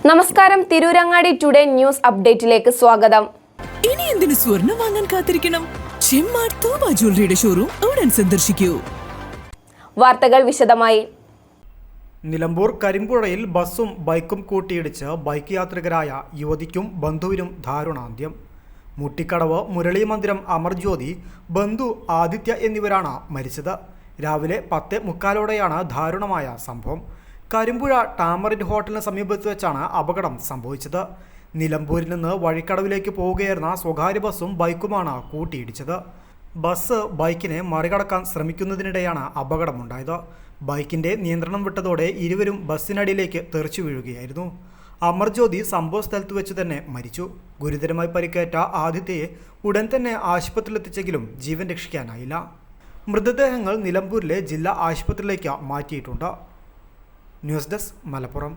നമസ്കാരം, Tirurangadi today news അപ്ഡേറ്റിലേക്ക് സ്വാഗതം. ഇനി എന്തിനു സ്വർണം വാങ്ങാൻ കാത്തിരിക്കണം? ചെമ്മാട് തോമ ജ്വല്ലറിയുടെ ഷോറൂം ഉടൻ സന്ദർശിക്കൂ. വാർത്തകൾ വിശദമായി. നിലമ്പൂർ കരിമ്പുഴയിൽ ബസ്സും ബൈക്കും കൂട്ടിയിടിച്ച് ബൈക്ക് യാത്രികരായ യുവതിക്കും ബന്ധുവിനും ദാരുണാന്ത്യം. മുട്ടിക്കടവ് മുരളി മന്ദിരം അമർജ്യോതി, ബന്ധു ആദിത്യ എന്നിവരാണ് മരിച്ചത്. രാവിലെ 10:45 ദാരുണമായ സംഭവം. കരിമ്പുഴ ടാമറിൻഡ് ഹോട്ടലിന് സമീപത്ത് വെച്ചാണ് അപകടം സംഭവിച്ചത്. നിലമ്പൂരിൽ നിന്ന് വഴിക്കടവിലേക്ക് പോവുകയായിരുന്ന സ്വകാര്യ ബസ്സും ബൈക്കുമാണ് കൂട്ടിയിടിച്ചത്. ബസ് ബൈക്കിനെ മറികടക്കാൻ ശ്രമിക്കുന്നതിനിടെയാണ് അപകടമുണ്ടായത്. ബൈക്കിൻ്റെ നിയന്ത്രണം വിട്ടതോടെ ഇരുവരും ബസ്സിനടിയിലേക്ക് തെറിച്ചു വീഴുകയായിരുന്നു. അമർജ്യോതി സംഭവ സ്ഥലത്ത് വെച്ച് തന്നെ മരിച്ചു. ഗുരുതരമായി പരിക്കേറ്റ ആദിത്യയെ ഉടൻ തന്നെ ആശുപത്രിയിലെത്തിച്ചെങ്കിലും ജീവൻ രക്ഷിക്കാനായില്ല. മൃതദേഹങ്ങൾ നിലമ്പൂരിലെ ജില്ലാ ആശുപത്രിയിലേക്ക് മാറ്റിയിട്ടുണ്ട്. News desk, Malappuram.